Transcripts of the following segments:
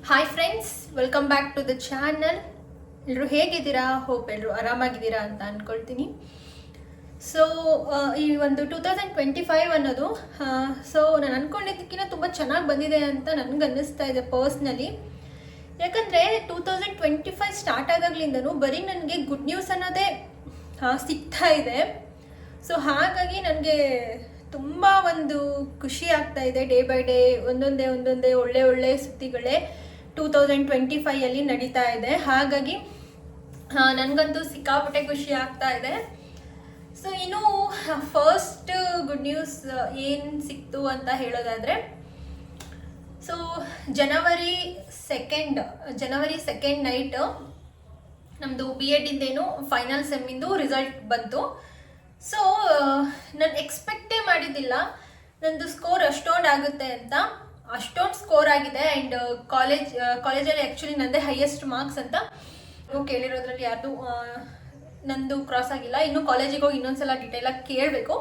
Hi friends, welcome back to the channel. ಎಲ್ಲರೂ ಹೇಗಿದ್ದೀರಾ? Hope ಎಲ್ಲರೂ ಆರಾಮಾಗಿದ್ದೀರಾ ಅಂತ ಅಂದ್ಕೊಳ್ತೀನಿ. ಸೊ ಈ ಒಂದು 2025 ಅನ್ನೋದು ನಾನು ಅಂದ್ಕೊಂಡಿದ್ದಕ್ಕಿಂತ ತುಂಬ ಚೆನ್ನಾಗಿ ಬಂದಿದೆ ಅಂತ ನನಗೆ ಅನ್ನಿಸ್ತಾ ಇದೆ ಪರ್ಸ್ನಲಿ. ಯಾಕಂದರೆ 2025 ಸ್ಟಾರ್ಟ್ ಆದಾಗ್ಲಿಂದನೂ ಬರೀ ನನಗೆ ಗುಡ್ ನ್ಯೂಸ್ ಅನ್ನೋದೇ ಸಿಗ್ತಾ ಇದೆ. ಸೊ ಹಾಗಾಗಿ ನನಗೆ ತುಂಬ ಒಂದು ಖುಷಿ ಆಗ್ತಾ ಇದೆ. ಡೇ ಬೈ ಡೇ ಒಂದೊಂದೇ ಒಳ್ಳೆ ಸುದ್ದಿಗಳೇ 2025 ನಡೀತಾ ಇದೆ. ಹಾಗಾಗಿ ನನಗಂತೂ ಸಿಕ್ಕಾಪಟ್ಟೆ ಖುಷಿ ಆಗ್ತಾ ಇದೆ. ಸೊ ಇನ್ನು ಫಸ್ಟ್ ಗುಡ್ ನ್ಯೂಸ್ ಏನು ಸಿಕ್ತು ಅಂತ ಹೇಳೋದಾದರೆ, ಸೊ ಜನವರಿ ಸೆಕೆಂಡ್ ನೈಟ್ ನಮ್ಮದು BEd ಇಂದೇನು ಫೈನಲ್ ಸೆಮ್ಮಿಂದು ರಿಸಲ್ಟ್ ಬಂತು. ಸೊ ನಾನು ಎಕ್ಸ್ಪೆಕ್ಟೇ ಮಾಡಿದ್ದಿಲ್ಲ ನಂದು ಸ್ಕೋರ್ ಅಷ್ಟೊಂದು ಆಗುತ್ತೆ ಅಂತ. ಅಷ್ಟೊಂದು ಸ್ಕೋರ್ ಆಗಿದೆ. ಆ್ಯಂಡ್ ಕಾಲೇಜಲ್ಲಿ ಆ್ಯಕ್ಚುಲಿ ನಂದೇ ಹೈಯೆಸ್ಟ್ ಮಾರ್ಕ್ಸ್ ಅಂತ ಕೇಳಿರೋದ್ರಲ್ಲಿ ಯಾರ್ದು ನಂದು ಕ್ರಾಸ್ ಆಗಿಲ್ಲ. ಇನ್ನು ಕಾಲೇಜಿಗೆ ಹೋಗಿ ಇನ್ನೊಂದ್ಸಲ ಡೀಟೇಲಾಗಿ ಕೇಳಬೇಕು.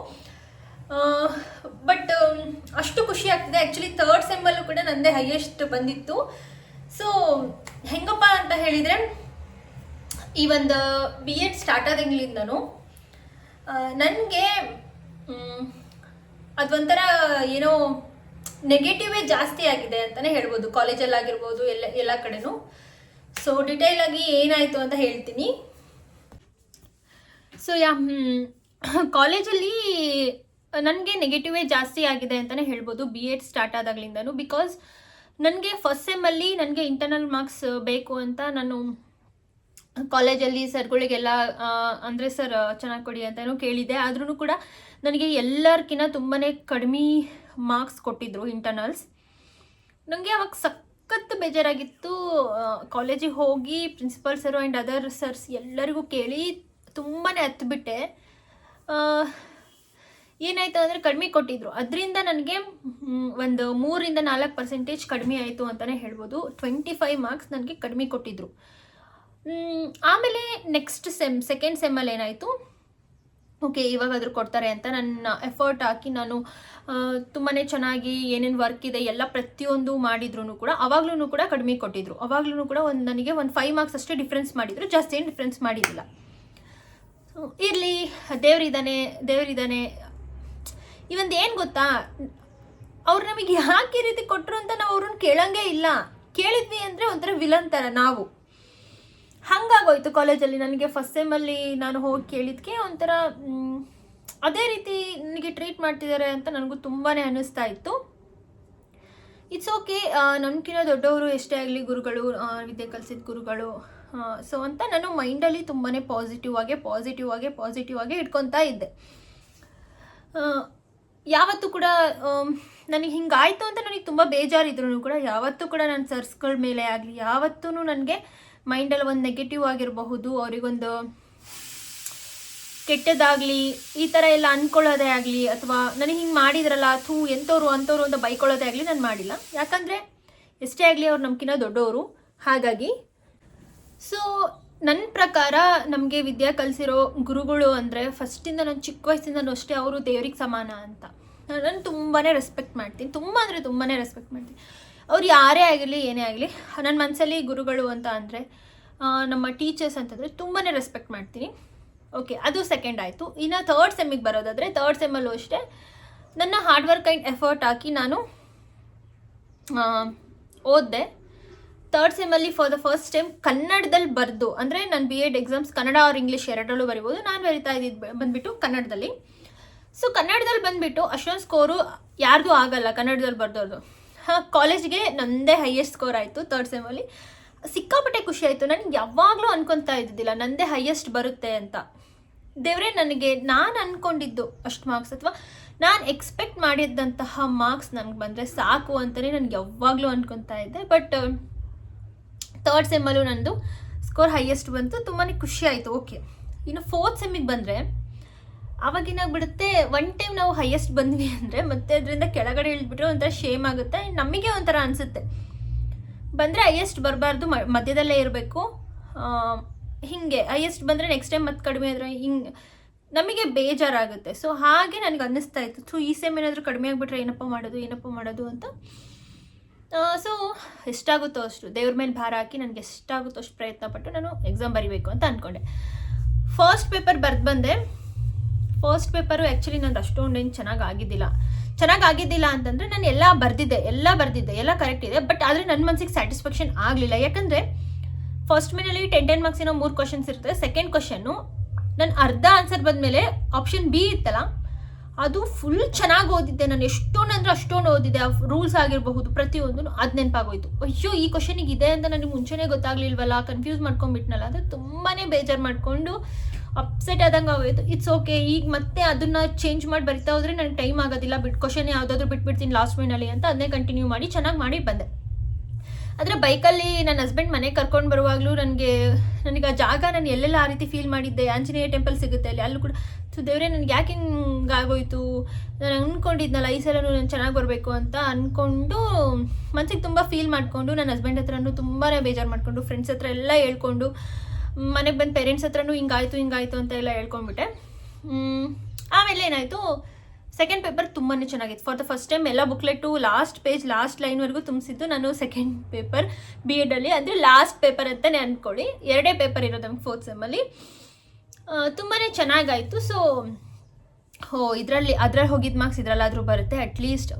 ಬಟ್ ಅಷ್ಟು ಖುಷಿ ಆಗ್ತಿದೆ. ಆ್ಯಕ್ಚುಲಿ ಥರ್ಡ್ ಸೆಮ್ಮಲ್ಲೂ ಕೂಡ ನಂದೇ ಹೈಯೆಸ್ಟ್ ಬಂದಿತ್ತು. ಸೊ ಹೆಂಗಪ್ಪ ಅಂತ ಹೇಳಿದರೆ, ಈ ಒಂದು BEd ಸ್ಟಾರ್ಟ್ ಆದಾಗ್ಲಿಂದನೂ ನನಗೆ ಅದೊಂಥರ ಏನೋ ನೆಗೆಟಿವೇ ಜಾಸ್ತಿ ಆಗಿದೆ ಅಂತಲೇ ಹೇಳ್ಬೋದು, ಕಾಲೇಜಲ್ಲಾಗಿರ್ಬೋದು, ಎಲ್ಲ ಕಡೆನೂ. ಸೊ ಡಿಟೇಲಾಗಿ ಏನಾಯಿತು ಅಂತ ಹೇಳ್ತೀನಿ. ಸೊ ಕಾಲೇಜಲ್ಲಿ ನನಗೆ ನೆಗೆಟಿವೇ ಜಾಸ್ತಿ ಆಗಿದೆ ಅಂತಲೇ ಹೇಳ್ಬೋದು BEd ಸ್ಟಾರ್ಟ್ ಆದಾಗ್ಲಿಂದನೂ. ಬಿಕಾಸ್ ನನಗೆ ಫಸ್ಟ್ ಸೆಮ್ಮಲ್ಲಿ ನನಗೆ ಇಂಟರ್ನಲ್ ಮಾರ್ಕ್ಸ್ ಬೇಕು ಅಂತ ನಾನು ಕಾಲೇಜಲ್ಲಿ ಸರ್ಗಳಿಗೆಲ್ಲ ಅಂದರೆ ಸರ್ ಚೆನ್ನಾಗಿ ಕೊಡಿ ಅಂತಲೂ ಕೇಳಿದ್ದೆ. ಆದ್ರೂ ಕೂಡ ನನಗೆ ಎಲ್ಲರಿಗಿಂತ ತುಂಬಾ ಕಡಿಮೆ ಮಾರ್ಕ್ಸ್ ಕೊಟ್ಟಿದ್ದರು ಇಂಟರ್ನಲ್ಸ್. ನನಗೆ ಅವಾಗ ಸಖತ್ತು ಬೇಜಾರಾಗಿತ್ತು. ಕಾಲೇಜಿಗೆ ಹೋಗಿ principal sir and other sirs ಎಲ್ಲರಿಗೂ ಕೇಳಿ ತುಂಬಾ ಹತ್ಬಿಟ್ಟೆ. ಏನಾಯಿತು ಅಂದರೆ ಕಡಿಮೆ ಕೊಟ್ಟಿದ್ದರು. ಅದರಿಂದ ನನಗೆ ಒಂದು 3-4% ಕಡಿಮೆ ಆಯಿತು ಅಂತಲೇ ಹೇಳ್ಬೋದು. 25 ಮಾರ್ಕ್ಸ್ ನನಗೆ ಕಡಿಮೆ ಕೊಟ್ಟಿದ್ದರು. ಆಮೇಲೆ ನೆಕ್ಸ್ಟ್ ಸೆಕೆಂಡ್ ಸೆಮ್ಮಲ್ಲಿ ಏನಾಯಿತು, ಓಕೆ ಇವಾಗಾದರೂ ಕೊಡ್ತಾರೆ ಅಂತ ನನ್ನ ಎಫರ್ಟ್ ಹಾಕಿ ನಾನು ತುಂಬಾ ಚೆನ್ನಾಗಿ ಏನೇನು ವರ್ಕ್ ಇದೆ ಎಲ್ಲ ಪ್ರತಿಯೊಂದು ಮಾಡಿದ್ರು ಕೂಡ ಅವಾಗ್ಲೂ ಕೂಡ ಕಡಿಮೆ ಕೊಟ್ಟಿದ್ರು. ಅವಾಗ್ಲೂ ಕೂಡ ನನಗೆ 5 ಮಾರ್ಕ್ಸ್ ಅಷ್ಟೇ ಡಿಫ್ರೆನ್ಸ್ ಮಾಡಿದರು, ಜಾಸ್ತಿ ಏನು ಡಿಫ್ರೆನ್ಸ್ ಮಾಡಿದ್ದಿಲ್ಲ. ಇರಲಿ, ದೇವರಿದ್ದಾನೆ. ಇವೊಂದು ಏನು ಗೊತ್ತಾ, ಅವ್ರು ನಮಗೆ ಯಾಕೆ ಈ ರೀತಿ ಕೊಟ್ಟರು ಅಂತ ನಾವು ಅವ್ರನ್ನ ಕೇಳಂಗೇ ಇಲ್ಲ. ಕೇಳಿದ್ವಿ ಅಂದರೆ ಒಂಥರ ವಿಲನ್ ಥರ ನಾವು. ಹಾಗಾಗೋಯ್ತು ಕಾಲೇಜಲ್ಲಿ. ನನಗೆ ಫಸ್ಟ್ ಸೆಮ್ಮಲ್ಲಿ ನಾನು ಹೋಗಿ ಕೇಳಿದ್ಕೆ ಒಂಥರ ಅದೇ ರೀತಿ ನನಗೆ ಟ್ರೀಟ್ ಮಾಡ್ತಿದ್ದಾರೆ ಅಂತ ನನಗೂ ತುಂಬಾ ಅನ್ನಿಸ್ತಾ ಇತ್ತು. ಇಟ್ಸ್ ಓಕೆ, ನನಗಿಂತ ದೊಡ್ಡವರು ಎಷ್ಟೇ ಆಗಲಿ ಗುರುಗಳು, ವಿದ್ಯೆ ಕಲಿಸಿದ ಗುರುಗಳು. ಸೊ ಅಂತ ನಾನು ಮೈಂಡಲ್ಲಿ ತುಂಬಾ ಪಾಸಿಟಿವ್ ಆಗಿ ಇಟ್ಕೊತಾ ಇದ್ದೆ. ಯಾವತ್ತೂ ಕೂಡ ನನಗೆ ಹಿಂಗಾಯಿತು ಅಂತ ನನಗೆ ತುಂಬ ಬೇಜಾರಿದ್ರು ಕೂಡ ಯಾವತ್ತೂ ಕೂಡ ನನ್ನ ಸರ್ಸ್ಗಳ ಮೇಲೆ ಆಗಲಿ ಯಾವತ್ತೂ ನನಗೆ ಮೈಂಡಲ್ಲಿ ಒಂದು ನೆಗೆಟಿವ್ ಆಗಿರಬಹುದು, ಅವರಿಗೊಂದು ಕೆಟ್ಟದಾಗಲಿ ಈ ಥರ ಎಲ್ಲ ಅಂದ್ಕೊಳ್ಳೋದೇ ಆಗಲಿ, ಅಥವಾ ನನಗೆ ಹಿಂಗೆ ಮಾಡಿದ್ರಲ್ಲ ಎಂಥವ್ರು ಅಂಥವ್ರು ಅಂತ ಬೈಕೊಳ್ಳೋದೇ ಆಗಲಿ ನಾನು ಮಾಡಿಲ್ಲ. ಯಾಕಂದರೆ ಎಷ್ಟೇ ಆಗಲಿ ಅವ್ರು ನಮ್ಗಿಂತ ದೊಡ್ಡವರು. ಹಾಗಾಗಿ ಸೊ ನನ್ನ ಪ್ರಕಾರ ನಮಗೆ ವಿದ್ಯೆ ಕಲಿಸಿರೋ ಗುರುಗಳು ಅಂದರೆ ಫಸ್ಟಿಂದ ನಾನು ಚಿಕ್ಕ ವಯಸ್ಸಿಂದನೂ ಅಷ್ಟೇ ಅವರು ದೇವ್ರಿಗೆ ಸಮಾನ ಅಂತ ನಾನು ತುಂಬಾ ರೆಸ್ಪೆಕ್ಟ್ ಮಾಡ್ತೀನಿ. ತುಂಬ ಅಂದರೆ ತುಂಬಾ ರೆಸ್ಪೆಕ್ಟ್ ಮಾಡ್ತೀನಿ. ಅವ್ರು ಯಾರೇ ಆಗಿರಲಿ ಏನೇ ಆಗಲಿ ನನ್ನ ಮನಸ್ಸಲ್ಲಿ ಗುರುಗಳು ಅಂತ ಅಂದರೆ ನಮ್ಮ ಟೀಚರ್ಸ್ ಅಂತಂದರೆ ತುಂಬಾ ರೆಸ್ಪೆಕ್ಟ್ ಮಾಡ್ತೀನಿ. ಓಕೆ, ಅದು ಸೆಕೆಂಡ್ ಆಯಿತು. ಇನ್ನು ಥರ್ಡ್ ಸೆಮ್ಮಿಗೆ ಬರೋದಾದರೆ, ಥರ್ಡ್ ಸೆಮ್ಮಲ್ಲೂ ಅಷ್ಟೇ ನನ್ನ ಹಾರ್ಡ್ ವರ್ಕ್ ಆ್ಯಂಡ್ ಎಫರ್ಟ್ ಹಾಕಿ ನಾನು ಓದಿದೆ. ಥರ್ಡ್ ಸೆಮ್ಮಲ್ಲಿ ಫಾರ್ ದ ಫಸ್ಟ್ ಟೈಮ್ ಕನ್ನಡದಲ್ಲಿ ಬರೆದು, ಅಂದರೆ ನಾನು BEd exams Kannada or English ಎರಡರಲ್ಲೂ ಬರಿಬೋದು. ನಾನು ಬರಿತಾ ಇದ್ದಿದ್ದು ಬಂದುಬಿಟ್ಟು ಕನ್ನಡದಲ್ಲಿ. ಸೊ ಕನ್ನಡದಲ್ಲಿ ಬಂದುಬಿಟ್ಟು ಅಷ್ಟೊಂದು ಸ್ಕೋರು ಯಾರ್ದು ಆಗಲ್ಲ ಕನ್ನಡದಲ್ಲಿ ಬರ್ದೋದು. ಕಾಲೇಜ್ಗೆ ನನ್ನದೇ ಹೈಯೆಸ್ಟ್ ಸ್ಕೋರ್ ಆಯಿತು ಥರ್ಡ್ ಸೆಮ್ಮಲ್ಲಿ. ಸಿಕ್ಕಾಪಟ್ಟೆ ಖುಷಿ ಆಯಿತು. ನನಗೆ ಯಾವಾಗಲೂ ಅನ್ಕೊತಾ ಇದ್ದಿದ್ದಿಲ್ಲ ನನ್ನದೇ ಹೈಯೆಸ್ಟ್ ಬರುತ್ತೆ ಅಂತ. ದೇವರೇ ನನಗೆ ನಾನು ಅಂದ್ಕೊಂಡಿದ್ದು ಅಷ್ಟು ಮಾರ್ಕ್ಸ್ ಅಥವಾ ನಾನು ಎಕ್ಸ್ಪೆಕ್ಟ್ ಮಾಡಿದ್ದಂತಹ ಮಾರ್ಕ್ಸ್ ನನಗೆ ಬಂದರೆ ಸಾಕು ಅಂತಲೇ ನನಗೆ ಯಾವಾಗಲೂ ಅಂದ್ಕೊತಾ ಇದ್ದೆ. ಬಟ್ ಥರ್ಡ್ ಸೆಮ್ಮಲ್ಲೂ ನಂದು ಸ್ಕೋರ್ ಹೈಯೆಸ್ಟ್ ಬಂತು. ತುಂಬಾ ಖುಷಿ ಆಯಿತು. ಓಕೆ, ಇನ್ನು ಫೋರ್ತ್ ಸೆಮ್ಮಿಗೆ ಬಂದರೆ ಆವಾಗಿನಾಗ್ಬಿಡುತ್ತೆ, ಒನ್ ಟೈಮ್ ನಾವು ಹೈಯೆಸ್ಟ್ ಬಂದ್ವಿ ಅಂದರೆ ಮತ್ತೆ ಅದರಿಂದ ಕೆಳಗಡೆ ಇಳಿದ್ಬಿಟ್ರೆ ಒಂಥರ ಶೇಮ್ ಆಗುತ್ತೆ. ನಮಗೆ ಒಂಥರ ಅನಿಸುತ್ತೆ ಬಂದರೆ ಹೈಯೆಸ್ಟ್ ಬರಬಾರ್ದು, ಮಧ್ಯದಲ್ಲೇ ಇರಬೇಕು. ಹೀಗೆ ಹೈಯೆಸ್ಟ್ ಬಂದರೆ ನೆಕ್ಸ್ಟ್ ಟೈಮ್ ಮತ್ತೆ ಕಡಿಮೆ ಆದರೆ ಹಿಂಗೆ ನಮಗೆ ಬೇಜಾರಾಗುತ್ತೆ. ಸೊ ಹಾಗೆ ನನಗೆ ಅನ್ನಿಸ್ತಾ ಇತ್ತು, ಈ ಸೆಮ್ ಏನಾದರೂ ಕಡಿಮೆ ಆಗಿಬಿಟ್ರೆ ಏನಪ್ಪ ಮಾಡೋದು ಅಂತ. ಸೊ ಎಷ್ಟಾಗುತ್ತೋ ಅಷ್ಟು ದೇವ್ರ ಮೇಲೆ ಭಾರ ಹಾಕಿ ನನಗೆ ಎಷ್ಟಾಗುತ್ತೋ ಅಷ್ಟು ಪ್ರಯತ್ನಪಟ್ಟು ನಾನು ಎಕ್ಸಾಮ್ ಬರೀಬೇಕು ಅಂತ ಅಂದ್ಕೊಂಡೆ. ಫಸ್ಟ್ ಪೇಪರ್ ಬರೆದು ಬಂದೆ. ಫಸ್ಟ್ ಪೇಪರು ಆ್ಯಕ್ಚುಲಿ ನಂದು ಅಷ್ಟೊಂದೇನು ಚೆನ್ನಾಗಾಗಿದ್ದಿಲ್ಲ ಅಂತಂದರೆ ನಾನು ಎಲ್ಲ ಬರೆದಿದ್ದೆ, ಎಲ್ಲ ಕರೆಕ್ಟ್ ಇದೆ. ಬಟ್ ಆದರೆ ನನ್ನ ಮನಸ್ಸಿಗೆ ಸ್ಯಾಟಿಸ್ಫ್ಯಾಕ್ಷನ್ ಆಗಲಿಲ್ಲ. ಯಾಕಂದರೆ ಫಸ್ಟ್ ಮೇನಲ್ಲಿ 10 ಮಾರ್ಕ್ಸಿನ 3 ಕ್ವಶನ್ಸ್ ಇರ್ತದೆ. ಸೆಕೆಂಡ್ ಕ್ವಶನ್ನು ನಾನು ಅರ್ಧ ಆನ್ಸರ್ ಬಂದಮೇಲೆ ಆಪ್ಷನ್ ಬಿ ಇತ್ತಲ್ಲ, ಅದು ಫುಲ್ ಚೆನ್ನಾಗಿ ಓದಿದ್ದೆ. ನಾನು ಅಷ್ಟೊಂದು ಓದಿದ್ದೆ. ಆ ರೂಲ್ಸ್ ಆಗಿರಬಹುದು ಪ್ರತಿಯೊಂದು ಅದು ನೆನಪಾಗೋಯ್ತು. ಅಯ್ಯೋ ಈ ಕ್ವಶನಿಗೆ ಇದೆ ಅಂತ ನನಗೆ ಮುಂಚೆನೇ ಗೊತ್ತಾಗ್ಲಿಲ್ವಲ್ಲ, ಕನ್ಫ್ಯೂಸ್ ಮಾಡ್ಕೊಂಡ್ಬಿಟ್ನಲ್ಲ, ಅದು ತುಂಬಾ ಬೇಜಾರು ಮಾಡಿಕೊಂಡು ಅಪ್ಸೆಟ್ ಆದಂಗೆ ಆಗೋಯ್ತು. ಇಟ್ಸ್ ಓಕೆ, ಈಗ ಮತ್ತೆ ಅದನ್ನು ಚೇಂಜ್ ಮಾಡಿ ಬರಿತಾ ಹೋದರೆ ನನಗೆ ಟೈಮ್ ಆಗೋದಿಲ್ಲ, ಕ್ವಶನ್ ಯಾವುದಾದ್ರೂ ಬಿಟ್ಬಿಡ್ತೀನಿ ಲಾಸ್ಟ್ ಮೈನಲ್ಲಿ ಅಂತ ಅದನ್ನೇ ಕಂಟಿನ್ಯೂ ಮಾಡಿ ಚೆನ್ನಾಗಿ ಮಾಡಿ ಬಂದೆ. ಆದರೆ ಬೈಕಲ್ಲಿ ನನ್ನ ಹಸ್ಬೆಂಡ್ ಮನೆಗೆ ಕರ್ಕೊಂಡು ಬರುವಾಗಲೂ ನನಗೆ ಆ ಜಾಗ ನಾನು ಎಲ್ಲೆಲ್ಲ ಆ ರೀತಿ ಫೀಲ್ ಮಾಡಿದ್ದೆ. ಆಂಜನೇಯ ಟೆಂಪಲ್ ಸಿಗುತ್ತೆ ಅಲ್ಲೂ ಕೂಡ ದೇವರೇ ನನಗೆ ಯಾಕೆ ಹಿಂಗಾಗೋಯ್ತು, ನಾನು ಅಂದ್ಕೊಂಡಿದ್ನಲ್ಲ ಈ ಸಲ ನಾನು ಚೆನ್ನಾಗಿ ಬರಬೇಕು ಅಂತ ಅಂದ್ಕೊಂಡು ಮನಸ್ಸಿಗೆ ತುಂಬ ಫೀಲ್ ಮಾಡಿಕೊಂಡು ನನ್ನ ಹಸ್ಬೆಂಡ್ ಹತ್ರನೂ ತುಂಬಾ ಬೇಜಾರು ಮಾಡಿಕೊಂಡು ಫ್ರೆಂಡ್ಸ್ ಹತ್ರ ಎಲ್ಲ ಹೇಳ್ಕೊಂಡು ಮನೆಗೆ ಬಂದು ಪೇರೆಂಟ್ಸ್ ಹತ್ರನೂ ಹಿಂಗಾಯ್ತು ಅಂತ ಎಲ್ಲ ಹೇಳ್ಕೊಂಡ್ಬಿಟ್ಟೆ. ಆಮೇಲೆ ಏನಾಯಿತು, ಸೆಕೆಂಡ್ ಪೇಪರ್ ತುಂಬಾ ಚೆನ್ನಾಗಿತ್ತು. ಫಾರ್ ದ ಫಸ್ಟ್ ಟೈಮ್ ಎಲ್ಲ ಬುಕ್ಲೆಟು ಲಾಸ್ಟ್ ಲೈನ್ವರೆಗೂ ತುಂಬಿಸಿದ್ದು ನಾನು ಸೆಕೆಂಡ್ ಪೇಪರ್ B.Edಲ್ಲಿ. ಅಂದರೆ ಲಾಸ್ಟ್ ಪೇಪರ್ ಅಂತಲೇ ಅಂದ್ಕೊಳ್ಳಿ, 2 ಪೇಪರ್ ಇರೋದು ನಮ್ಗೆ 4th ಸೆಮ್ಮಲ್ಲಿ. ತುಂಬಾ ಚೆನ್ನಾಗಾಯಿತು. ಸೊ ಅದ್ರಲ್ಲಿ ಹೋಗಿದ್ದ ಮಾರ್ಕ್ಸ್ ಇದರಲ್ಲಾದರೂ ಬರುತ್ತೆ, ಅಟ್ಲೀಸ್ಟ್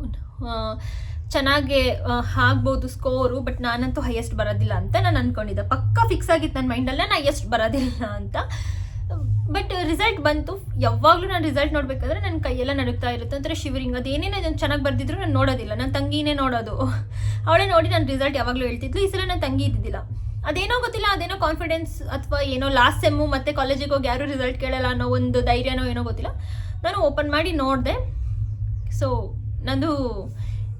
ಚೆನ್ನಾಗೆ ಆಗ್ಬೋದು ಸ್ಕೋರು. ಬಟ್ ನಾನಂತೂ ಹೈಯೆಸ್ಟ್ ಬರೋದಿಲ್ಲ ಅಂತ ನಾನು ಅಂದ್ಕೊಂಡಿದ್ದೆ. ಪಕ್ಕ ಫಿಕ್ಸ್ ಆಗಿತ್ತು ನನ್ನ ಮೈಂಡಲ್ಲ ನಾನು ಹೈಯೆಸ್ಟ್ ಬರೋದಿಲ್ಲ ಅಂತ. ಬಟ್ ರಿಸಲ್ಟ್ ಬಂತು. ಯಾವಾಗಲೂ ನಾನು ರಿಸಲ್ಟ್ ನೋಡಬೇಕಾದ್ರೆ ನನ್ನ ಕೈಯೆಲ್ಲ ನಡುಗ್ತಾ ಇರುತ್ತೆ, ಒಂಥರ ಶಿವರಿಂಗ್. ಅದೇನೇನೋ ನಾನು ಚೆನ್ನಾಗಿ ಬರ್ದಿದ್ರು ನಾನು ನೋಡೋದಿಲ್ಲ, ನನ್ನ ತಂಗಿನೇ ನೋಡೋದು. ಅವಳೇ ನೋಡಿ ನನ್ನ ರಿಸಲ್ಟ್ ಯಾವಾಗಲೂ ಹೇಳ್ತಿದ್ಲು. ಈ ಸಲ ನನ್ನ ತಂಗಿ ಇದ್ದಿದ್ದಿಲ್ಲ. ಅದೇನೋ ಗೊತ್ತಿಲ್ಲ, ಅದೇನೋ ಕಾನ್ಫಿಡೆನ್ಸ್ ಅಥವಾ ಏನೋ ಲಾಸ್ಟ್ ಸೆಮ್ಮು ಮತ್ತೆ ಕಾಲೇಜಿಗೆ ಹೋಗಿ ಯಾರೂ ರಿಸಲ್ಟ್ ಕೇಳಲ್ಲ ಅನ್ನೋ ಒಂದು ಧೈರ್ಯನೋ ಏನೋ ಗೊತ್ತಿಲ್ಲ. ನಾನು ಓಪನ್ ಮಾಡಿ ನೋಡಿದೆ. ಸೊ ನಂದು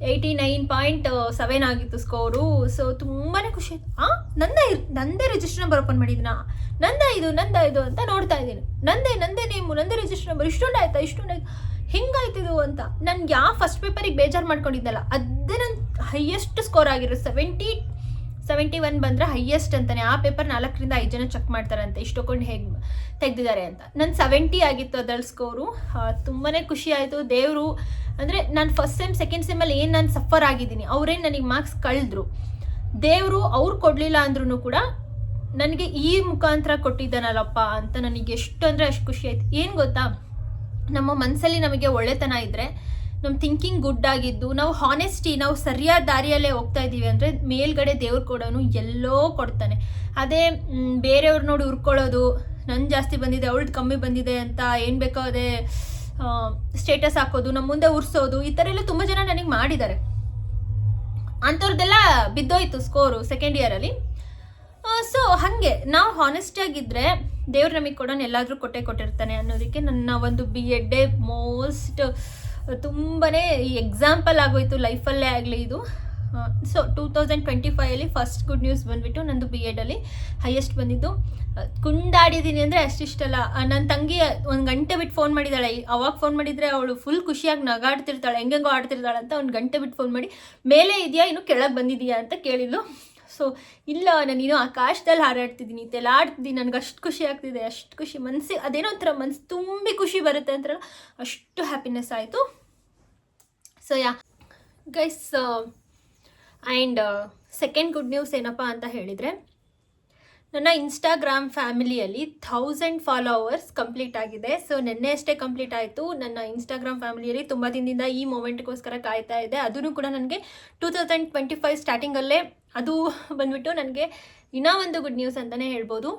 89.7 ಆಗಿತ್ತು ಸ್ಕೋರು. ಸೊ ತುಂಬಾ ಖುಷಿ ಆಯಿತು. ನಂದೇ ರಿಜಿಸ್ಟರ್ ನಂಬರ್ ಓಪನ್ ಮಾಡಿದ್ನ, ನಂದ ಇದು ಅಂತ ನೋಡ್ತಾ ಇದ್ದೀನಿ. ನಂದೇ ನೇಮು, ನಂದೇ ರಿಜಿಸ್ಟರ್ ನಂಬರ್, ಇಷ್ಟೊಂದಾಯ್ತು ಹಿಂಗಾಯ್ತಿದು ಅಂತ. ನನ್ಗೆ ಯಾವ ಫಸ್ಟ್ ಪೇಪರಿಗೆ ಬೇಜಾರು ಮಾಡ್ಕೊಂಡಿದ್ದಲ್ಲ, ಅದೇ ನನ್ನ ಹೈಯೆಸ್ಟ್ ಸ್ಕೋರ್ ಆಗಿರೋ 71 ಬಂದರೆ ಹೈಯೆಸ್ಟ್ ಅಂತಾನೆ. ಆ ಪೇಪರ್ 4ರಿಂದ 5 ಜನ ಚೆಕ್ ಮಾಡ್ತಾರಂತೆ ಇಷ್ಟೊಂದು ಹೇಗೆ ತೆಗೆದಿದ್ದಾರೆ ಅಂತ. ನನ್ನ 70 ಆಗಿತ್ತು ಅದರಲ್ಲಿ ಸ್ಕೋರು. ತುಂಬಾ ಖುಷಿ ಆಯಿತು. ದೇವರು ಅಂದರೆ ನಾನು ಫಸ್ಟ್ ಸೆಮ್ ಸೆಕೆಂಡ್ ಸೆಮ್ಮಲ್ಲಿ ಏನು ನಾನು ಸಫರ್ ಆಗಿದ್ದೀನಿ, ಅವರೇನು ನನಗೆ ಮಾರ್ಕ್ಸ್ ಕಳೆದ್ರು. ದೇವರು ಅವ್ರು ಕೊಡಲಿಲ್ಲ ಅಂದ್ರೂ ಕೂಡ ನನಗೆ ಈ ಮುಖಾಂತರ ಕೊಟ್ಟಿದ್ದಾನಲ್ಲಪ್ಪ ಅಂತ ನನಗೆ ಎಷ್ಟು ಅಂದರೆ ಅಷ್ಟು ಖುಷಿ ಆಯಿತು. ಏನು ಗೊತ್ತಾ, ನಮ್ಮ ಮನಸ್ಸಲ್ಲಿ ನಮಗೆ ಒಳ್ಳೆತನ ಇದ್ದರೆ, ನಮ್ಮ ಥಿಂಕಿಂಗ್ ಗುಡ್ ಆಗಿದ್ದು, ನಾವು ಹಾನೆಸ್ಟಿ, ನಾವು ಸರಿಯಾದ ದಾರಿಯಲ್ಲೇ ಹೋಗ್ತಾ ಇದ್ದೀವಿ ಅಂದರೆ ಮೇಲ್ಗಡೆ ದೇವ್ರು ಕೊಡೋನು ಎಲ್ಲೋ ಕೊಡ್ತಾನೆ. ಅದೇ ಬೇರೆಯವ್ರು ನೋಡಿ ಉರ್ಕೊಳ್ಳೋದು, ನನ್ನ ಜಾಸ್ತಿ ಬಂದಿದೆ ಅವಳದು ಕಮ್ಮಿ ಬಂದಿದೆ ಅಂತ ಏನು ಬೇಕೋ ಅದೇ ಸ್ಟೇಟಸ್ ಹಾಕೋದು, ನಮ್ಮ ಮುಂದೆ ಉರ್ಸೋದು, ಈ ಥರ ಎಲ್ಲ ತುಂಬ ಜನ ನನಗೆ ಮಾಡಿದ್ದಾರೆ. ಅಂಥವ್ರದ್ದೆಲ್ಲ ಬಿದ್ದೋಯ್ತು ಸ್ಕೋರು ಸೆಕೆಂಡ್ ಇಯರಲ್ಲಿ. ಸೊ ಹಾಗೆ ನಾವು ಹಾನೆಸ್ಟಾಗಿದ್ದರೆ ದೇವ್ರು ನಮಗೆ ಕೊಡೋನು ಎಲ್ಲಾದರೂ ಕೊಟ್ಟಿರ್ತಾನೆ ಅನ್ನೋದಕ್ಕೆ ನನ್ನ ಒಂದು B.Ed ಮೋಸ್ಟ್ ತುಂಬಾ ಎಕ್ಸಾಂಪಲ್ ಆಗೋಯ್ತು ಲೈಫಲ್ಲೇ ಆಗಲಿ ಇದು. ಸೊ 2025ಅಲ್ಲಿ ಫಸ್ಟ್ ಗುಡ್ ನ್ಯೂಸ್ ಬಂದುಬಿಟ್ಟು ನಂದು B.Edಲ್ಲಿ ಹೈಯೆಸ್ಟ್ ಬಂದಿದ್ದು. ಕುಂದಾಡಿದ್ದೀನಿ ಅಂದರೆ ಅಷ್ಟಿಷ್ಟಲ್ಲ. ನನ್ನ ತಂಗಿ 1 ಗಂಟೆ ಬಿಟ್ಟು ಫೋನ್ ಮಾಡಿದ್ದಾಳೆ. ಅವಾಗ ಫೋನ್ ಮಾಡಿದರೆ ಅವಳು ಫುಲ್ ಖುಷಿಯಾಗಿ ನಗಾಡ್ತಿರ್ತಾಳೆ, ಹೆಂಗೆಂಗೋ ಆಡ್ತಿರ್ತಾಳೆ ಅಂತ 1 ಗಂಟೆ ಬಿಟ್ಟು ಫೋನ್ ಮಾಡಿ ಮೇಲೆ ಇದೆಯಾ ಇನ್ನು ಕೆಳಗೆ ಬಂದಿದೆಯಾ ಅಂತ ಕೇಳಿದ್ಲು. ಸೊ ಇಲ್ಲ, ನಾನಿನ್ನೂ ಆಕಾಶದಲ್ಲಿ ಹಾರಾಡ್ತಿದ್ದೀನಿ, ತೆಲಾಡ್ತಿದ್ದೀನಿ, ನನಗೆ ಅಷ್ಟು ಖುಷಿ ಆಗ್ತಿದೆ, ಅಷ್ಟು ಖುಷಿ ಮನಸ್ಸಿಗೆ ಅದೇನೋ ಒಂಥರ ಮನಸ್ಸು ತುಂಬಿ ಖುಷಿ ಬರುತ್ತೆ ಅಂತಾರಲ್ಲ, ಅಷ್ಟು ಹ್ಯಾಪಿನೆಸ್ ಆಯಿತು. So guys, and second good news ಏನಪ್ಪ ಅಂತ ಹೇಳಿದರೆ, ನನ್ನ ಇನ್ಸ್ಟಾಗ್ರಾಮ್ ಫ್ಯಾಮಿಲಿಯಲ್ಲಿ 1000 ಫಾಲೋವರ್ಸ್ ಕಂಪ್ಲೀಟ್ ಆಗಿದೆ. ಸೊ ನೆನ್ನೆ ಅಷ್ಟೇ ಕಂಪ್ಲೀಟ್ ಆಯಿತು. ನನ್ನ ಇನ್ಸ್ಟಾಗ್ರಾಮ್ ಫ್ಯಾಮಿಲಿಯಲ್ಲಿ ತುಂಬ ದಿನದಿಂದ ಈ ಮೂಮೆಂಟ್ಗೋಸ್ಕರ ಕಾಯ್ತಾ ಇದೆ. ಅದೂ ಕೂಡ ನನಗೆ 2025 ಸ್ಟಾರ್ಟಿಂಗಲ್ಲೇ ಅದು ಬಂದುಬಿಟ್ಟು ನನಗೆ ಇನ್ನೂ ಒಂದು ಗುಡ್ ನ್ಯೂಸ್ ಅಂತಲೇ ಹೇಳ್ಬೋದು.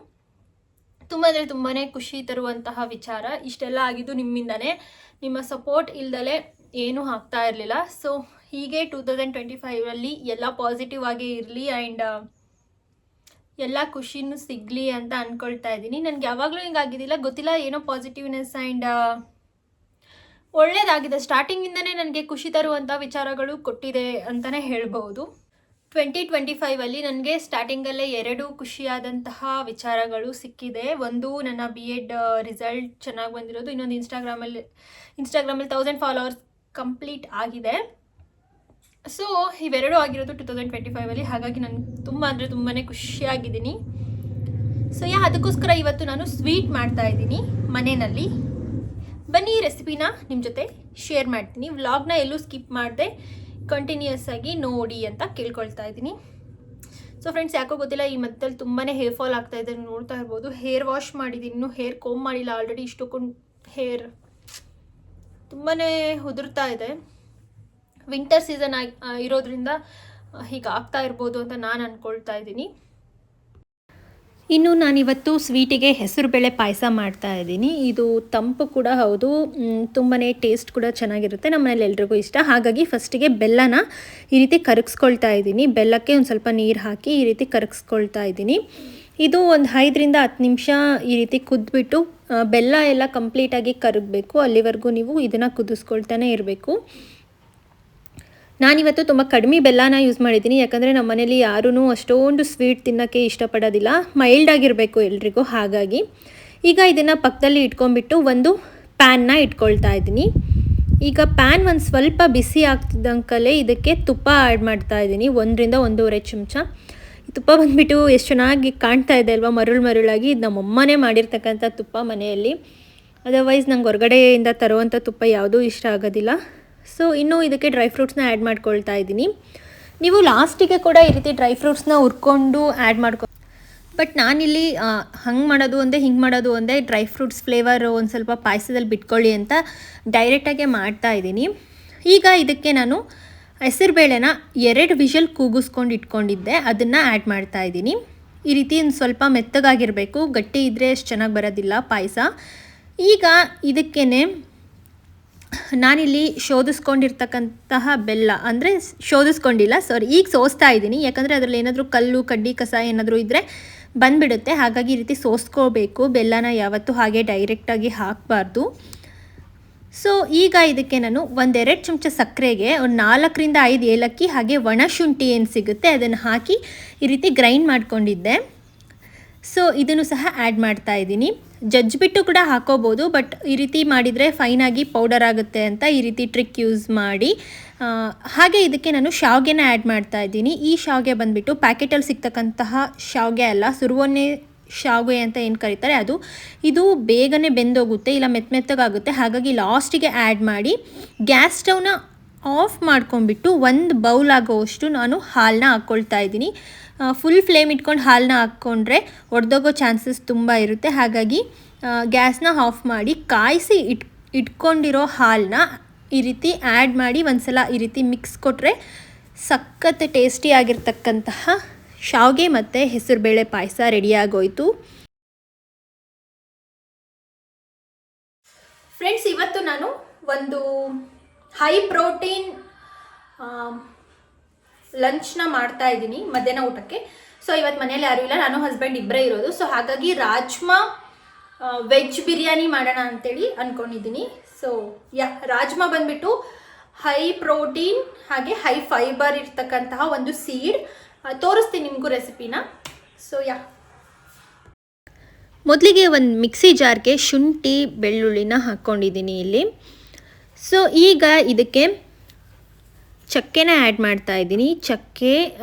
ತುಂಬ ಅಂದರೆ ತುಂಬಾ ಖುಷಿ ತರುವಂತಹ ವಿಚಾರ. ಇಷ್ಟೆಲ್ಲ ಆಗಿದ್ದು ನಿಮ್ಮಿಂದನೇ, ನಿಮ್ಮ ಸಪೋರ್ಟ್ ಇಲ್ದಲೇ ಏನೂ ಆಗ್ತಾ ಇರಲಿಲ್ಲ. ಸೊ ಹೀಗೆ 2025ಅಲ್ಲಿ ಎಲ್ಲ ಪಾಸಿಟಿವ್ ಆಗಿ ಇರಲಿ ಆ್ಯಂಡ್ ಎಲ್ಲ ಖುಷಿನೂ ಸಿಗಲಿ ಅಂತ ಅಂದ್ಕೊಳ್ತಾ ಇದ್ದೀನಿ. ನನಗೆ ಯಾವಾಗಲೂ ಹಿಂಗಾಗಿದ್ದಿಲ್ಲ, ಗೊತ್ತಿಲ್ಲ, ಏನೋ ಪಾಸಿಟಿವ್ನೆಸ್ ಆ್ಯಂಡ್ ಒಳ್ಳೆಯದಾಗಿದೆ. ಸ್ಟಾರ್ಟಿಂಗಿಂದನೇ ನನಗೆ ಖುಷಿ ತರುವಂಥ ವಿಚಾರಗಳು ಕೊಟ್ಟಿದೆ ಅಂತಲೇ ಹೇಳ್ಬೋದು. 2025ಅಲ್ಲಿ ನನಗೆ ಸ್ಟಾರ್ಟಿಂಗಲ್ಲೇ 2 ಖುಷಿಯಾದಂತಹ ವಿಚಾರಗಳು ಸಿಕ್ಕಿದೆ. ಒಂದು ನನ್ನ B.Ed ರಿಸಲ್ಟ್ ಚೆನ್ನಾಗಿ ಬಂದಿರೋದು, ಇನ್ನೊಂದು ಇನ್ಸ್ಟಾಗ್ರಾಮಲ್ಲಿ 1000 ಫಾಲೋವರ್ಸ್ ಕಂಪ್ಲೀಟ್ ಆಗಿದೆ. ಸೊ ಇವೆರಡೂ ಆಗಿರೋದು 2025ಅಲ್ಲಿ. ಹಾಗಾಗಿ ನಾನು ತುಂಬ ಅಂದರೆ ತುಂಬಾ ಖುಷಿಯಾಗಿದ್ದೀನಿ. ಸೊ ಅದಕ್ಕೋಸ್ಕರ ಇವತ್ತು ನಾನು ಸ್ವೀಟ್ ಮಾಡ್ತಾ ಇದ್ದೀನಿ ಮನೆಯಲ್ಲಿ. ಬನ್ನಿ ರೆಸಿಪಿನ ನಿಮ್ಮ ಜೊತೆ ಶೇರ್ ಮಾಡ್ತೀನಿ. ವ್ಲಾಗ್ನ ಎಲ್ಲೂ ಸ್ಕಿಪ್ ಮಾಡಿದೆ ಕಂಟಿನ್ಯೂಸ್ ಆಗಿ ನೋಡಿ ಅಂತ ಕೇಳ್ಕೊಳ್ತಾ ಇದ್ದೀನಿ. ಸೊ ಫ್ರೆಂಡ್ಸ್, ಯಾಕೋ ಗೊತ್ತಿಲ್ಲ, ಈ ಮಧ್ಯದಲ್ಲಿ ತುಂಬಾ ಹೇರ್ ಫಾಲ್ ಆಗ್ತಾ ಇದೆ, ನೋಡ್ತಾ ಇರ್ಬೋದು. ಹೇರ್ ವಾಶ್ ಮಾಡಿದ್ದೀನಿ, ಇನ್ನೂ ಹೇರ್ ಕೋಮ್ ಮಾಡಿಲ್ಲ. ಆಲ್ರೆಡಿ ಇಷ್ಟೊಂದು ಹೇರ್ ತುಂಬಾ ಉದುರ್ತಾ ಇದೆ. ವಿಂಟರ್ ಸೀಸನ್ ಇರೋದ್ರಿಂದ ಹೀಗೆ ಆಗ್ತಾ ಇರ್ಬೋದು ಅಂತ ನಾನು ಅಂದ್ಕೊಳ್ತಾ ಇದ್ದೀನಿ. ಇನ್ನು ನಾನಿವತ್ತು ಸ್ವೀಟಿಗೆ ಹೆಸರುಬೇಳೆ ಪಾಯಸ ಮಾಡ್ತಾ ಇದ್ದೀನಿ. ಇದು ತಂಪು ಕೂಡ ಹೌದು, ತುಂಬಾ ಟೇಸ್ಟ್ ಕೂಡ ಚೆನ್ನಾಗಿರುತ್ತೆ. ನಮ್ಮ ಮನೇಲಿ ಎಲ್ರಿಗೂ ಇಷ್ಟ. ಹಾಗಾಗಿ ಫಸ್ಟಿಗೆ ಬೆಲ್ಲನ ಈ ರೀತಿ ಕರಗಿಸ್ಕೊಳ್ತಾ ಇದ್ದೀನಿ. ಬೆಲ್ಲಕ್ಕೆ ಒಂದು ಸ್ವಲ್ಪ ನೀರು ಹಾಕಿ ಈ ರೀತಿ ಕರಗಿಸ್ಕೊಳ್ತಾ ಇದ್ದೀನಿ. ಇದು ಒಂದು 5ರಿಂದ 10 ನಿಮಿಷ ಈ ರೀತಿ ಕುದ್ಬಿಟ್ಟು ಬೆಲ್ಲ ಎಲ್ಲ ಕಂಪ್ಲೀಟಾಗಿ ಕರಗಬೇಕು. ಅಲ್ಲಿವರೆಗೂ ನೀವು ಇದನ್ನು ಕುದಿಸ್ಕೊಳ್ತಾನೆ ಇರಬೇಕು. ನಾನಿವತ್ತು ತುಂಬ ಕಡಿಮೆ ಬೆಲ್ಲನ ಯೂಸ್ ಮಾಡಿದ್ದೀನಿ, ಯಾಕಂದರೆ ನಮ್ಮ ಮನೇಲಿ ಯಾರೂ ಅಷ್ಟೊಂದು ಸ್ವೀಟ್ ತಿನ್ನೋಕ್ಕೆ ಇಷ್ಟಪಡೋದಿಲ್ಲ. ಮೈಲ್ಡ್ ಆಗಿರಬೇಕು ಎಲ್ರಿಗೂ. ಹಾಗಾಗಿ ಈಗ ಇದನ್ನು ಪಕ್ಕದಲ್ಲಿ ಇಟ್ಕೊಂಡ್ಬಿಟ್ಟು ಒಂದು ಪ್ಯಾನ್ನ ಇಟ್ಕೊಳ್ತಾ ಇದ್ದೀನಿ. ಈಗ ಪ್ಯಾನ್ ಒಂದು ಸ್ವಲ್ಪ ಬಿಸಿ ಆಗ್ತಿದ್ದಂಕಲ್ಲೇ ಇದಕ್ಕೆ ತುಪ್ಪ ಆ್ಯಡ್ ಮಾಡ್ತಾ ಇದ್ದೀನಿ, 1ರಿಂದ 1.5 ಚಮಚ. ಈ ತುಪ್ಪ ಬಂದುಬಿಟ್ಟು ಎಷ್ಟು ಚೆನ್ನಾಗಿ ಕಾಣ್ತಾ ಇದೆ ಅಲ್ವಾ, ಮರುಳಾಗಿ. ಇದು ನಮ್ಮಮ್ಮನೇ ಮಾಡಿರ್ತಕ್ಕಂಥ ತುಪ್ಪ ಮನೆಯಲ್ಲಿ. ಅದರ್ವೈಸ್ ನಂಗೆ ಹೊರಗಡೆಯಿಂದ ತರುವಂಥ ತುಪ್ಪ ಯಾವುದೂ ಇಷ್ಟ ಆಗೋದಿಲ್ಲ. ಸೊ ಇನ್ನೂ ಇದಕ್ಕೆ ಡ್ರೈ ಫ್ರೂಟ್ಸ್ನ ಆ್ಯಡ್ ಮಾಡ್ಕೊಳ್ತಾ ಇದ್ದೀನಿ. ನೀವು ಲಾಸ್ಟಿಗೆ ಕೂಡ ಈ ರೀತಿ ಡ್ರೈ ಫ್ರೂಟ್ಸ್ನ ಹುರ್ಕೊಂಡು ಆ್ಯಡ್ ಬಟ್ ನಾನಿಲ್ಲಿ ಹಂಗೆ ಮಾಡೋದು ಒಂದೇ, ಹಿಂಗೆ ಮಾಡೋದು ಒಂದೇ, ಡ್ರೈ ಫ್ರೂಟ್ಸ್ ಫ್ಲೇವರ್ ಒಂದು ಸ್ವಲ್ಪ ಪಾಯಸದಲ್ಲಿ ಬಿಟ್ಕೊಳ್ಳಿ ಅಂತ ಡೈರೆಕ್ಟಾಗೆ ಮಾಡ್ತಾ ಇದ್ದೀನಿ. ಈಗ ಇದಕ್ಕೆ ನಾನು ಹೆಸರುಬೇಳೆನ 2 ವಿಷಲ್ ಕೂಗಿಸ್ಕೊಂಡು ಇಟ್ಕೊಂಡಿದ್ದೆ, ಅದನ್ನು ಆ್ಯಡ್ ಮಾಡ್ತಾ ಇದ್ದೀನಿ. ಈ ರೀತಿ ಒಂದು ಸ್ವಲ್ಪ ಮೆತ್ತಗಾಗಿರಬೇಕು, ಗಟ್ಟಿ ಇದ್ದರೆ ಅಷ್ಟು ಚೆನ್ನಾಗಿ ಬರೋದಿಲ್ಲ ಪಾಯಸ. ಈಗ ಇದಕ್ಕೇ ನಾನಿಲ್ಲಿ ಶೋಧಿಸ್ಕೊಂಡಿರ್ತಕ್ಕಂತಹ ಬೆಲ್ಲ, ಅಂದರೆ ಶೋಧಿಸ್ಕೊಂಡಿಲ್ಲ, ಈಗ ಸೋಸ್ತಾ ಇದ್ದೀನಿ. ಯಾಕಂದರೆ ಅದರಲ್ಲಿ ಏನಾದರೂ ಕಲ್ಲು ಕಡ್ಡಿ ಕಸ ಏನಾದರೂ ಇದ್ದರೆ ಬಂದುಬಿಡುತ್ತೆ. ಹಾಗಾಗಿ ಈ ರೀತಿ ಸೋಸ್ಕೋಬೇಕು. ಬೆಲ್ಲನ ಯಾವತ್ತೂ ಹಾಗೆ ಡೈರೆಕ್ಟಾಗಿ ಹಾಕಬಾರ್ದು. ಸೊ ಈಗ ಇದಕ್ಕೆ ನಾನು 1-2 ಚಮಚ ಸಕ್ಕರೆಗೆ ಒಂದು 4ರಿಂದ 5 ಏಲಕ್ಕಿ ಹಾಗೆ ಒಣಶುಂಠಿ ಏನು ಸಿಗುತ್ತೆ ಅದನ್ನು ಹಾಕಿ ಈ ರೀತಿ ಗ್ರೈಂಡ್ ಮಾಡ್ಕೊಂಡಿದ್ದೆ. ಸೊ ಇದನ್ನು ಸಹ ಆ್ಯಡ್ ಮಾಡ್ತಾ ಇದ್ದೀನಿ. ಜಜ್ಜಿಬಿಟ್ಟು ಕೂಡ ಹಾಕೋಬೋದು, ಬಟ್ ಈ ರೀತಿ ಮಾಡಿದರೆ ಫೈನಾಗಿ ಪೌಡರ್ ಆಗುತ್ತೆ ಅಂತ ಈ ರೀತಿ ಟ್ರಿಕ್ ಯೂಸ್ ಮಾಡಿ. ಹಾಗೆ ಇದಕ್ಕೆ ನಾನು ಶಾವಿಗೆನ ಆ್ಯಡ್ ಮಾಡ್ತಾ ಇದ್ದೀನಿ. ಈ ಶಾವಿಗೆ ಬಂದುಬಿಟ್ಟು ಪ್ಯಾಕೆಟಲ್ಲಿ ಸಿಗ್ತಕ್ಕಂತಹ ಶಾವಿಗೆ ಅಲ್ಲ, ಸುರುವನ್ನೇ ಶಾವಿಗೆ ಅಂತ ಏನು ಕರೀತಾರೆ ಅದು. ಇದು ಬೇಗನೆ ಬೆಂದೋಗುತ್ತೆ, ಇಲ್ಲ ಮೆತ್ತಗಾಗುತ್ತೆ. ಹಾಗಾಗಿ ಲಾಸ್ಟಿಗೆ ಆ್ಯಡ್ ಮಾಡಿ ಗ್ಯಾಸ್ ಸ್ಟವ್ನ ಆಫ್ ಮಾಡ್ಕೊಂಡ್ಬಿಟ್ಟು 1 ಬೌಲ್ ಆಗೋವಷ್ಟು ನಾನು ಹಾಲನ್ನ ಹಾಕ್ಕೊಳ್ತಾ ಇದ್ದೀನಿ. ಫುಲ್ ಫ್ಲೇಮ್ ಇಟ್ಕೊಂಡು ಹಾಲನ್ನ ಹಾಕ್ಕೊಂಡ್ರೆ ಒಡೆದೋಗೋ ಚಾನ್ಸಸ್ ತುಂಬ ಇರುತ್ತೆ. ಹಾಗಾಗಿ ಗ್ಯಾಸ್ನ ಆಫ್ ಮಾಡಿ ಕಾಯಿಸಿ ಇಟ್ಕೊಂಡಿರೋ ಹಾಲನ್ನ ಈ ರೀತಿ ಆ್ಯಡ್ ಮಾಡಿ ಒಂದ್ಸಲ ಈ ರೀತಿ ಮಿಕ್ಸ್ ಕೊಟ್ಟರೆ ಸಖತ್ ಟೇಸ್ಟಿಯಾಗಿರ್ತಕ್ಕಂತಹ ಶಾವಿಗೆ ಮತ್ತು ಹೆಸರುಬೇಳೆ ಪಾಯಸ ರೆಡಿಯಾಗೋಯಿತು. ಫ್ರೆಂಡ್ಸ್, ಇವತ್ತು ನಾನು ಒಂದು ಹೈ ಪ್ರೋಟೀನ್ ಲಂಚ್ನ ಮಾಡ್ತಾ ಇದ್ದೀನಿ ಮಧ್ಯಾಹ್ನ ಊಟಕ್ಕೆ. ಸೊ ಇವತ್ತು ಮನೇಲಿ ಯಾರೂ ಇಲ್ಲ, ನಾನು ಹಸ್ಬೆಂಡ್ ಇಬ್ಬರೇ ಇರೋದು. ಸೊ ಹಾಗಾಗಿ ರಾಜ್ಮಾ ವೆಜ್ ಬಿರಿಯಾನಿ ಮಾಡೋಣ ಅಂತೇಳಿ ಅಂದ್ಕೊಂಡಿದ್ದೀನಿ. ಸೊ ರಾಜ್ಮಾ ಬಂದುಬಿಟ್ಟು ಹೈ ಪ್ರೋಟೀನ್ ಹಾಗೆ ಹೈ ಫೈಬರ್ ಇರ್ತಕ್ಕಂತಹ ಒಂದು ಸೀಡ್. ತೋರಿಸ್ತೀನಿ ನಿಮಗೂ ರೆಸಿಪಿನ. ಸೊ ಮೊದಲಿಗೆ ಒಂದು ಮಿಕ್ಸಿ ಜಾರ್ಗೆ ಶುಂಠಿ ಬೆಳ್ಳುಳ್ಳಿನ ಹಾಕ್ಕೊಂಡಿದ್ದೀನಿ ಇಲ್ಲಿ. ಸೊ ಈಗ ಇದಕ್ಕೆ ಚಕ್ಕೆನ ಆ್ಯಡ್ ಮಾಡ್ತಾ ಇದ್ದೀನಿ. ಚಕ್ಕೆ,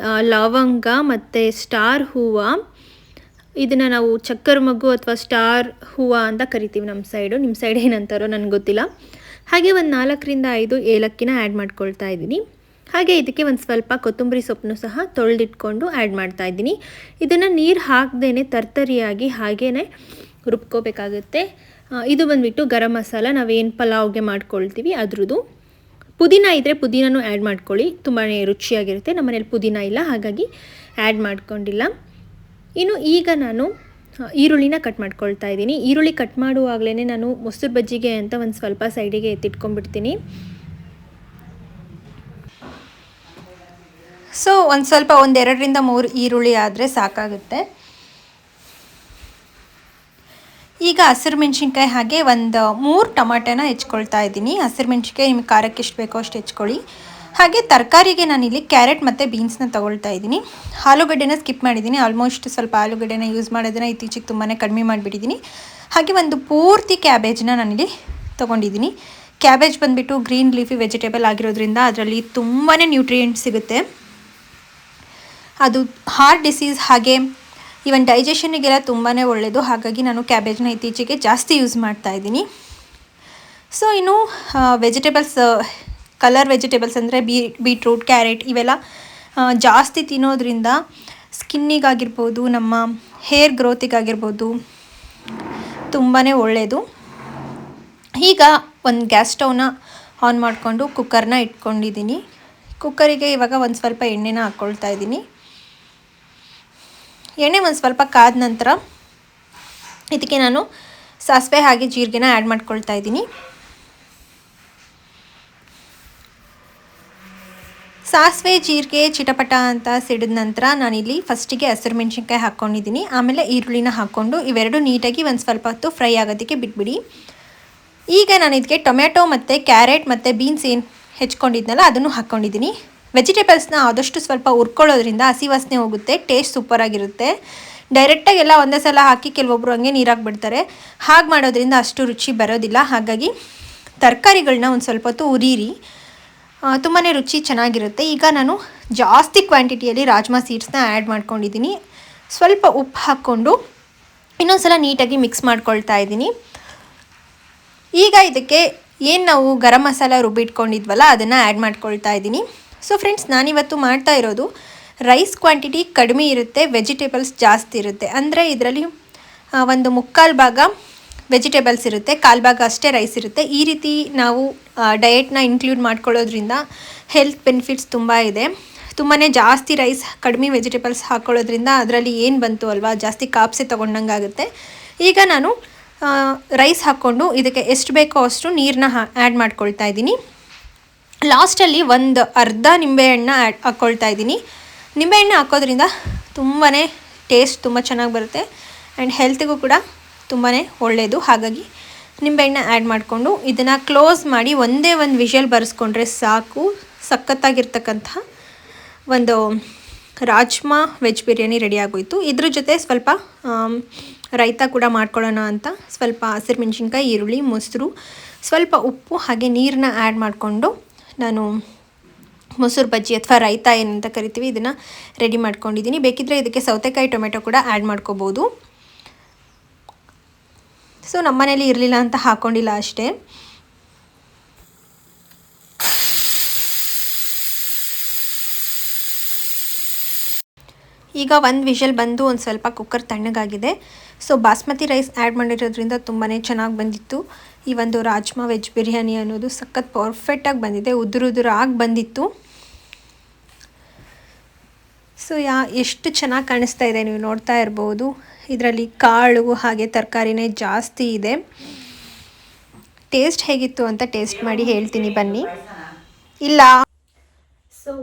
ಲವಂಗ ಮತ್ತು ಸ್ಟಾರ್ ಹೂವು, ಇದನ್ನು ನಾವು ಚಕ್ಕರ ಮಗು ಅಥವಾ ಸ್ಟಾರ್ ಹೂವು ಅಂತ ಕರಿತೀವಿ ನಮ್ಮ ಸೈಡು. ನಿಮ್ಮ ಸೈಡ್ ಏನಂತಾರೋ ನನಗೆ ಗೊತ್ತಿಲ್ಲ. ಹಾಗೆ ಒಂದು 4ರಿಂದ 5 ಏಲಕ್ಕಿನ ಆ್ಯಡ್ ಮಾಡ್ಕೊಳ್ತಾ ಇದ್ದೀನಿ. ಹಾಗೆ ಇದಕ್ಕೆ ಒಂದು ಸ್ವಲ್ಪ ಕೊತ್ತಂಬರಿ ಸೊಪ್ಪನ್ನು ಸಹ ತೊಳೆದಿಟ್ಕೊಂಡು ಆ್ಯಡ್ ಮಾಡ್ತಾ ಇದ್ದೀನಿ. ಇದನ್ನು ನೀರು ಹಾಕದೇನೆ ತರ್ತರಿಯಾಗಿ ಹಾಗೇ ರುಬ್ಕೋಬೇಕಾಗುತ್ತೆ. ಇದು ಬಂದುಬಿಟ್ಟು ಗರಂ ಮಸಾಲ, ನಾವೇನು ಪಲಾವ್ಗೆ ಮಾಡ್ಕೊಳ್ತೀವಿ ಅದ್ರದ್ದು. ಪುದೀನ ಇದ್ದರೆ ಪುದೀನೂ ಆ್ಯಡ್ ಮಾಡ್ಕೊಳ್ಳಿ, ತುಂಬಾ ರುಚಿಯಾಗಿರುತ್ತೆ. ನಮ್ಮ ಮನೇಲಿ ಪುದೀನ ಇಲ್ಲ, ಹಾಗಾಗಿ ಆ್ಯಡ್ ಮಾಡ್ಕೊಂಡಿಲ್ಲ. ಇನ್ನು ಈಗ ನಾನು ಈರುಳ್ಳಿನ ಕಟ್ ಮಾಡ್ಕೊಳ್ತಾ ಇದ್ದೀನಿ. ಈರುಳ್ಳಿ ಕಟ್ ಮಾಡುವಾಗಲೇ ನಾನು ಮೊಸರು ಬಜ್ಜಿಗೆ ಅಂತ ಒಂದು ಸ್ವಲ್ಪ ಸೈಡಿಗೆ ಎತ್ತಿಟ್ಕೊಂಡ್ಬಿಡ್ತೀನಿ. ಸೊ ಒಂದು ಸ್ವಲ್ಪ 2ರಿಂದ 3 ಈರುಳ್ಳಿ ಆದರೆ ಸಾಕಾಗುತ್ತೆ. ಈಗ ಹಸಿರು ಮೆಣಸಿನ್ಕಾಯಿ ಹಾಗೆ ಒಂದು 3 ಟೊಮಾಟೋನ ಹೆಚ್ಕೊಳ್ತಾ ಇದ್ದೀನಿ. ಹಸಿರು ಮೆಣಸಿನ್ಕಾಯಿ ನಿಮಗೆ ಖಾರಕ್ಕೆ ಎಷ್ಟು ಬೇಕೋ ಅಷ್ಟು ಹೆಚ್ಕೊಳ್ಳಿ. ಹಾಗೆ ತರಕಾರಿಗೆ ನಾನಿಲ್ಲಿ ಕ್ಯಾರೆಟ್ ಮತ್ತು ಬೀನ್ಸ್ನ ತೊಗೊಳ್ತಾ ಇದ್ದೀನಿ. ಆಲೂಗಡ್ಡೆನ ಸ್ಕಿಪ್ ಮಾಡಿದ್ದೀನಿ. ಆಲ್ಮೋಸ್ಟ್ ಸ್ವಲ್ಪ ಆಲೂಗಡ್ಡೆನ ಯೂಸ್ ಮಾಡೋದನ್ನು ಇತ್ತೀಚೆಗೆ ತುಂಬಾ ಕಡಿಮೆ ಮಾಡಿಬಿಟ್ಟಿದ್ದೀನಿ. ಹಾಗೆ ಒಂದು ಪೂರ್ತಿ ಕ್ಯಾಬೇಜ್ನ ನಾನಿಲ್ಲಿ ತೊಗೊಂಡಿದ್ದೀನಿ. ಕ್ಯಾಬೇಜ್ ಬಂದುಬಿಟ್ಟು ಗ್ರೀನ್ ಲೀಫಿ ವೆಜಿಟೇಬಲ್ ಆಗಿರೋದ್ರಿಂದ ಅದರಲ್ಲಿ ತುಂಬಾ ನ್ಯೂಟ್ರಿಯೆಂಟ್ ಸಿಗುತ್ತೆ. ಅದು ಹಾರ್ಟ್ ಡಿಸೀಸ್ ಹಾಗೆ ಈವನ್ ಡೈಜೆಷನ್ನಿಗೆಲ್ಲ ತುಂಬಾ ಒಳ್ಳೆಯದು. ಹಾಗಾಗಿ ನಾನು ಕ್ಯಾಬೇಜ್ನ ಇತ್ತೀಚೆಗೆ ಜಾಸ್ತಿ ಯೂಸ್ ಮಾಡ್ತಾ ಇದ್ದೀನಿ. ಸೊ ಇನ್ನು ವೆಜಿಟೇಬಲ್ಸ್ ಕಲರ್ ವೆಜಿಟೇಬಲ್ಸ್ ಅಂದರೆ ಬೀಟ್ರೂಟ್, ಕ್ಯಾರೆಟ್ ಇವೆಲ್ಲ ಜಾಸ್ತಿ ತಿನ್ನೋದ್ರಿಂದ ಸ್ಕಿನ್ನಿಗಾಗಿರ್ಬೋದು, ನಮ್ಮ ಹೇರ್ ಗ್ರೋತಿಗಾಗಿರ್ಬೋದು ತುಂಬಾ ಒಳ್ಳೆಯದು. ಈಗ ಒಂದು ಗ್ಯಾಸ್ ಸ್ಟವ್ನ ಆನ್ ಮಾಡಿಕೊಂಡು ಕುಕ್ಕರ್ನ ಇಟ್ಕೊಂಡಿದ್ದೀನಿ. ಕುಕ್ಕರಿಗೆ ಇವಾಗ ಒಂದು ಸ್ವಲ್ಪ ಎಣ್ಣೆನ ಹಾಕ್ಕೊಳ್ತಾ ಇದ್ದೀನಿ. ಎಣ್ಣೆ ಒಂದು ಸ್ವಲ್ಪ ಕಾದ ನಂತರ ಇದಕ್ಕೆ ನಾನು ಸಾಸಿವೆ ಹಾಗೆ ಜೀರಿಗೆನ ಆ್ಯಡ್ ಮಾಡ್ಕೊಳ್ತಾ ಇದ್ದೀನಿ. ಸಾಸಿವೆ ಜೀರಿಗೆ ಚಿಟಪಟ ಅಂತ ಸಿಡಿದ ನಂತರ ನಾನಿಲ್ಲಿ ಫಸ್ಟಿಗೆ ಹಸಿರು ಮೆಣಸಿನ್ಕಾಯಿ ಹಾಕ್ಕೊಂಡಿದ್ದೀನಿ. ಆಮೇಲೆ ಈರುಳ್ಳಿನ ಹಾಕ್ಕೊಂಡು ಇವೆರಡು ನೀಟಾಗಿ ಒಂದು ಸ್ವಲ್ಪ ಹೊತ್ತು ಫ್ರೈ ಆಗೋದಕ್ಕೆ ಬಿಟ್ಬಿಡಿ. ಈಗ ನಾನು ಇದಕ್ಕೆ ಟೊಮೆಟೊ ಮತ್ತು ಕ್ಯಾರೆಟ್ ಮತ್ತು ಬೀನ್ಸ್ ಏನು ಹೆಚ್ಕೊಂಡಿದ್ನಲ್ಲ ಅದನ್ನು ಹಾಕ್ಕೊಂಡಿದ್ದೀನಿ. ವೆಜಿಟೇಬಲ್ಸ್ನ ಆದಷ್ಟು ಸ್ವಲ್ಪ ಹುರ್ಕೊಳ್ಳೋದ್ರಿಂದ ಹಸಿ ವಾಸನೆ ಹೋಗುತ್ತೆ, ಟೇಸ್ಟ್ ಸೂಪರಾಗಿರುತ್ತೆ. ಡೈರೆಕ್ಟಾಗಿ ಎಲ್ಲ ಒಂದೇ ಸಲ ಹಾಕಿ ಕೆಲವೊಬ್ಬರು ಹಂಗೆ ನೀರಾಕ್ಬಿಡ್ತಾರೆ. ಹಾಗೆ ಮಾಡೋದ್ರಿಂದ ಅಷ್ಟು ರುಚಿ ಬರೋದಿಲ್ಲ. ಹಾಗಾಗಿ ತರಕಾರಿಗಳನ್ನ ಒಂದು ಸ್ವಲ್ಪ ಹೊತ್ತು ಉರೀರಿ, ತುಂಬಾ ರುಚಿ ಚೆನ್ನಾಗಿರುತ್ತೆ. ಈಗ ನಾನು ಜಾಸ್ತಿ ಕ್ವಾಂಟಿಟಿಯಲ್ಲಿ ರಾಜ್ಮಾ ಸೀಡ್ಸ್ನ ಆ್ಯಡ್ ಮಾಡ್ಕೊಂಡಿದ್ದೀನಿ. ಸ್ವಲ್ಪ ಉಪ್ಪು ಹಾಕ್ಕೊಂಡು ಇನ್ನೊಂದು ಸಲ ನೀಟಾಗಿ ಮಿಕ್ಸ್ ಮಾಡ್ಕೊಳ್ತಾ ಇದ್ದೀನಿ. ಈಗ ಇದಕ್ಕೆ ಏನು ನಾವು ಗರಂ ಮಸಾಲ ರುಬ್ಬಿಟ್ಕೊಂಡಿದ್ವಲ್ಲ ಅದನ್ನು ಆ್ಯಡ್ ಮಾಡ್ಕೊಳ್ತಾ ಇದ್ದೀನಿ. ಸೊ ಫ್ರೆಂಡ್ಸ್, ನಾನಿವತ್ತು ಮಾಡ್ತಾ ಇರೋದು ರೈಸ್ ಕ್ವಾಂಟಿಟಿ ಕಡಿಮೆ ಇರುತ್ತೆ, ವೆಜಿಟೇಬಲ್ಸ್ ಜಾಸ್ತಿ ಇರುತ್ತೆ. ಅಂದರೆ ಇದರಲ್ಲಿ ಒಂದು 3/4 ಭಾಗ ವೆಜಿಟೇಬಲ್ಸ್ ಇರುತ್ತೆ, 1/4 ಭಾಗ ಅಷ್ಟೇ ರೈಸ್ ಇರುತ್ತೆ. ಈ ರೀತಿ ನಾವು ಡಯೆಟ್ನ ಇನ್ಕ್ಲೂಡ್ ಮಾಡ್ಕೊಳ್ಳೋದ್ರಿಂದ ಹೆಲ್ತ್ ಬೆನಿಫಿಟ್ಸ್ ತುಂಬ ಇದೆ. ತುಂಬಾ ಜಾಸ್ತಿ ರೈಸ್ ಕಡಿಮೆ ವೆಜಿಟೇಬಲ್ಸ್ ಹಾಕ್ಕೊಳ್ಳೋದ್ರಿಂದ ಅದರಲ್ಲಿ ಏನು ಬಂತು ಅಲ್ವಾ, ಜಾಸ್ತಿ ಕಾಪ್ಸೆ ತೊಗೊಂಡಂಗೆ ಆಗುತ್ತೆ. ಈಗ ನಾನು ರೈಸ್ ಹಾಕ್ಕೊಂಡು ಇದಕ್ಕೆ ಎಷ್ಟು ಬೇಕೋ ಅಷ್ಟು ನೀರನ್ನ ಆ್ಯಡ್ ಮಾಡ್ಕೊಳ್ತಾ ಇದ್ದೀನಿ. ಲಾಸ್ಟಲ್ಲಿ ಒಂದು ಅರ್ಧ ನಿಂಬೆಹಣ್ಣು ಹಾಕ್ಕೊಳ್ತಾ ಇದ್ದೀನಿ. ನಿಂಬೆಹಣ್ಣು ಹಾಕೋದ್ರಿಂದ ತುಂಬಾ ಟೇಸ್ಟ್ ತುಂಬ ಚೆನ್ನಾಗಿ ಬರುತ್ತೆ ಆ್ಯಂಡ್ ಹೆಲ್ತಿಗೂ ಕೂಡ ತುಂಬಾ ಒಳ್ಳೆಯದು. ಹಾಗಾಗಿ ನಿಂಬೆಹಣ್ಣು ಆ್ಯಡ್ ಮಾಡಿಕೊಂಡು ಇದನ್ನು ಕ್ಲೋಸ್ ಮಾಡಿ ಒಂದೇ ಒಂದು ವಿಷಲ್ ಬರೆಸ್ಕೊಂಡ್ರೆ ಸಾಕು. ಸಖತ್ತಾಗಿರ್ತಕ್ಕಂಥ ಒಂದು ರಾಜ್ಮಾ ವೆಜ್ ಬಿರಿಯಾನಿ ರೆಡಿ ಆಗೋಯಿತು. ಇದ್ರ ಜೊತೆ ಸ್ವಲ್ಪ ರೈತ ಕೂಡ ಮಾಡ್ಕೊಳ್ಳೋಣ ಅಂತ ಸ್ವಲ್ಪ ಹಸಿರು ಮೆಣಸಿನ್ಕಾಯಿ, ಈರುಳ್ಳಿ, ಮೊಸರು, ಸ್ವಲ್ಪ ಉಪ್ಪು ಹಾಗೆ ನೀರನ್ನ ಆ್ಯಡ್ ಮಾಡಿಕೊಂಡು ನಾನು ಮೊಸರು ಬಜ್ಜಿ ಅಥವಾ ರೈತ ಏನಂತ ಕರಿತೀವಿ ಇದನ್ನು ರೆಡಿ ಮಾಡ್ಕೊಂಡಿದ್ದೀನಿ. ಬೇಕಿದ್ದರೆ ಇದಕ್ಕೆ ಸೌತೆಕಾಯಿ, ಟೊಮೆಟೊ ಕೂಡ ಆ್ಯಡ್ ಮಾಡ್ಕೋಬೋದು. ಸೊ ನಮ್ಮನೇಲಿ ಇರಲಿಲ್ಲ ಅಂತ ಹಾಕ್ಕೊಂಡಿಲ್ಲ ಅಷ್ಟೇ. ಈಗ ಒಂದು ವಿಷಲ್ ಬಂದು ಒಂದು ಸ್ವಲ್ಪ ಕುಕ್ಕರ್ ತಣ್ಣಗಾಗಿದೆ. ಸೊ ಬಾಸ್ಮತಿ ರೈಸ್ ಆ್ಯಡ್ ಮಾಡಿರೋದ್ರಿಂದ ತುಂಬಾ ಚೆನ್ನಾಗಿ ಬಂದಿತ್ತು. ಈ ಒಂದು ರಾಜ್ಮಾ ವೆಜ್ ಬಿರಿಯಾನಿ ಅನ್ನೋದು ಸಖತ್ ಪರ್ಫೆಕ್ಟಾಗಿ ಬಂದಿದೆ, ಉದುರಾಗಿ ಬಂದಿತ್ತು. ಸೊ ಎಷ್ಟು ಚೆನ್ನಾಗಿ ಕಾಣಿಸ್ತಾ ಇದೆ, ನೀವು ನೋಡ್ತಾ ಇರ್ಬೋದು. ಇದರಲ್ಲಿ ಕಾಳು ಹಾಗೆ ತರಕಾರಿನೇ ಜಾಸ್ತಿ ಇದೆ. ಟೇಸ್ಟ್ ಹೇಗಿತ್ತು ಅಂತ ಟೇಸ್ಟ್ ಮಾಡಿ ಹೇಳ್ತೀನಿ ಬನ್ನಿ. ಇಲ್ಲ, so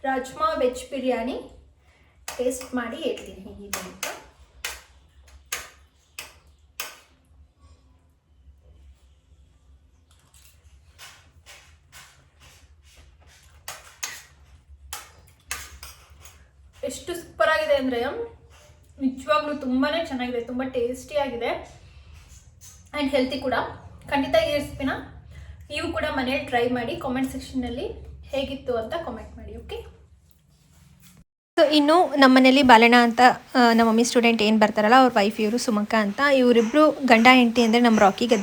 rajma veg biryani taste ಮಾಡಿ ಹೇಳ್ತೀನಿ ಹೇಗಿದೆ ಅಂತ. ಎಷ್ಟು ಸೂಪರ್ ಆಗಿದೆ ಅಂದರೆ ನಿಜವಾಗ್ಲೂ ತುಂಬಾ ಚೆನ್ನಾಗಿದೆ, ತುಂಬ ಟೇಸ್ಟಿಯಾಗಿದೆ ಆ್ಯಂಡ್ ಹೆಲ್ತಿ ಕೂಡ. ಖಂಡಿತ ಈ ರೆಸಿಪಿನ ನೀವು ಕೂಡ ಮನೇಲಿ ಟ್ರೈ ಮಾಡಿ, ಕಾಮೆಂಟ್ ಸೆಕ್ಷನ್ನಲ್ಲಿ ಹೇಗಿತ್ತು ಅಂತ ಕಾಮೆಂಟ್ ಮಾಡಿ. ಓಕೆ, ಸೊ ಇನ್ನು ನಮ್ಮ ಮನೇಲಿ ಬಾಲಣ್ಣ ಅಂತ ನಮ್ಮ ಮಮ್ಮಿ ಸ್ಟೂಡೆಂಟ್ ಏನು ಬರ್ತಾರಲ್ಲ ಅವ್ರ ವೈಫ್ ಇವರು ಸುಮಕ್ಕ ಅಂತ, ಇವರಿಬ್ಬರು ಗಂಡ ಹೆಂಡತಿ ಅಂದರೆ ನಮ್ಮ ರಾಕಿಗೆ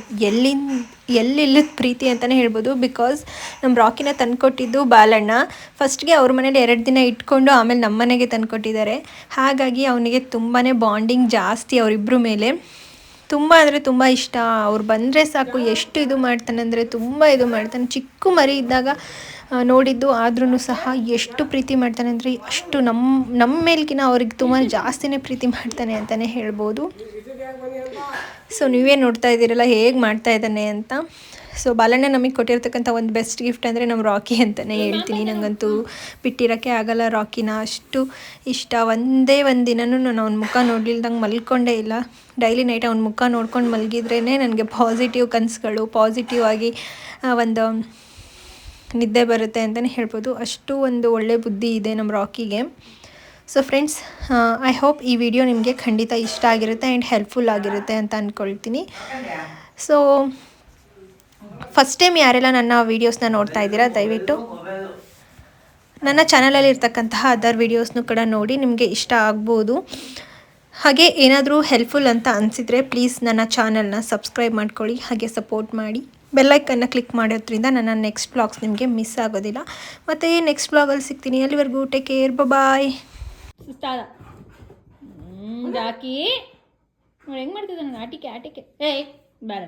ಎಲ್ಲಿಲ್ಲದ ಪ್ರೀತಿ ಅಂತಲೇ ಹೇಳ್ಬೋದು. ಬಿಕಾಸ್ ನಮ್ಮ ರಾಕಿನ ತಂದುಕೊಟ್ಟಿದ್ದು ಬಾಲಣ್ಣ. ಫಸ್ಟ್ಗೆ ಅವ್ರ ಮನೇಲಿ 2 ದಿನ ಇಟ್ಕೊಂಡು ಆಮೇಲೆ ನಮ್ಮ ಮನೆಗೆ ತಂದುಕೊಟ್ಟಿದ್ದಾರೆ. ಹಾಗಾಗಿ ಅವನಿಗೆ ತುಂಬಾ ಬಾಂಡಿಂಗ್ ಜಾಸ್ತಿ ಅವರಿಬ್ಬರ ಮೇಲೆ. ತುಂಬ ಅಂದರೆ ತುಂಬ ಇಷ್ಟ. ಅವ್ರು ಬಂದರೆ ಸಾಕು ಎಷ್ಟು ಇದು ಮಾಡ್ತಾನೆ ಅಂದರೆ ತುಂಬ ಇದು ಮಾಡ್ತಾನೆ. ಚಿಕ್ಕ ಮರಿ ಇದ್ದಾಗ ನೋಡಿದ್ದು, ಆದ್ರೂ ಸಹ ಎಷ್ಟು ಪ್ರೀತಿ ಮಾಡ್ತಾನೆ ಅಂದರೆ ಅಷ್ಟು ನಮ್ಮ ಮೇಲ್ಗಿನ ಅವ್ರಿಗೆ ತುಂಬ ಜಾಸ್ತಿನೇ ಪ್ರೀತಿ ಮಾಡ್ತಾನೆ ಅಂತಲೇ ಹೇಳ್ಬೋದು. ಸೊ ನೀವೇ ನೋಡ್ತಾ ಇದ್ದೀರಲ್ಲ ಹೇಗೆ ಮಾಡ್ತಾ ಇದ್ದಾನೆ ಅಂತ. ಸೊ ಬಾಲಣ್ಣ ನಮಗೆ ಕೊಟ್ಟಿರ್ತಕ್ಕಂಥ ಒಂದು ಬೆಸ್ಟ್ ಗಿಫ್ಟ್ ಅಂದರೆ ನಮ್ಮ ರಾಕಿ ಅಂತಲೇ ಹೇಳ್ತೀನಿ. ನನಗಂತೂ ಬಿಟ್ಟಿರೋಕ್ಕೆ ಆಗಲ್ಲ ರಾಕಿನ, ಅಷ್ಟು ಇಷ್ಟ. ಒಂದೇ ಒಂದು ದಿನವೂ ನಾನು ಅವ್ನ ಮುಖ ನೋಡ್ಲಿಲ್ದಂಗೆ ಮಲ್ಕೊಂಡೇ ಇಲ್ಲ. ಡೈಲಿ ನೈಟ್ ಅವ್ನ ಮುಖ ನೋಡ್ಕೊಂಡು ಮಲಗಿದ್ರೇ ನನಗೆ ಪಾಸಿಟಿವ್ ಕನಸುಗಳು, ಪಾಸಿಟಿವ್ ಆಗಿ ಒಂದು ನಿದ್ದೆ ಬರುತ್ತೆ ಅಂತಲೇ ಹೇಳ್ಬೋದು. ಅಷ್ಟು ಒಂದು ಒಳ್ಳೆ ಬುದ್ಧಿ ಇದೆ ನಮ್ಮ ರಾಕಿಗೆ. ಸೊ ಫ್ರೆಂಡ್ಸ್, ಐ ಹೋಪ್ ಈ ವಿಡಿಯೋ ನಿಮಗೆ ಖಂಡಿತ ಇಷ್ಟ ಆಗಿರುತ್ತೆ ಆ್ಯಂಡ್ ಹೆಲ್ಪ್ಫುಲ್ ಆಗಿರುತ್ತೆ ಅಂತ ಅಂದ್ಕೊಳ್ತೀನಿ. ಸೊ ಫಸ್ಟ್ ಟೈಮ್ ಯಾರೆಲ್ಲ ನನ್ನ ವೀಡಿಯೋಸ್ನ ನೋಡ್ತಾ ಇದ್ದೀರಾ, ದಯವಿಟ್ಟು ನನ್ನ ಚಾನಲಲ್ಲಿ ಇರ್ತಕ್ಕಂತಹ ಅದರ್ ವೀಡಿಯೋಸ್ನು ಕೂಡ ನೋಡಿ, ನಿಮಗೆ ಇಷ್ಟ ಆಗ್ಬೋದು. ಹಾಗೆ ಏನಾದರೂ ಹೆಲ್ಪ್ಫುಲ್ ಅಂತ ಅನಿಸಿದರೆ ಪ್ಲೀಸ್ ನನ್ನ ಚಾನಲ್ನ ಸಬ್ಸ್ಕ್ರೈಬ್ ಮಾಡ್ಕೊಳ್ಳಿ, ಹಾಗೆ ಸಪೋರ್ಟ್ ಮಾಡಿ. ಬೆಲ್ಲೈಕನ್ನ ಕ್ಲಿಕ್ ಮಾಡೋದ್ರಿಂದ ನನ್ನ ನೆಕ್ಸ್ಟ್ ಬ್ಲಾಗ್ಸ್ ನಿಮಗೆ ಮಿಸ್ ಆಗೋದಿಲ್ಲ. ಮತ್ತು ನೆಕ್ಸ್ಟ್ ಬ್ಲಾಗಲ್ಲಿ ಸಿಗ್ತೀನಿ. ಅಲ್ಲಿವರೆಗೂ ಟೇಕ್ ಕೇರ್, ಬಾಯ್. ಸುಸ್ತಾದ ಹಾಕಿ ನೋಡಿ ಹೆಂಗೆ ಮಾಡ್ತಿದ್ದೆ ನನಗೆ ಆಟಿಕೆ ಏಯ್ ಬಾರ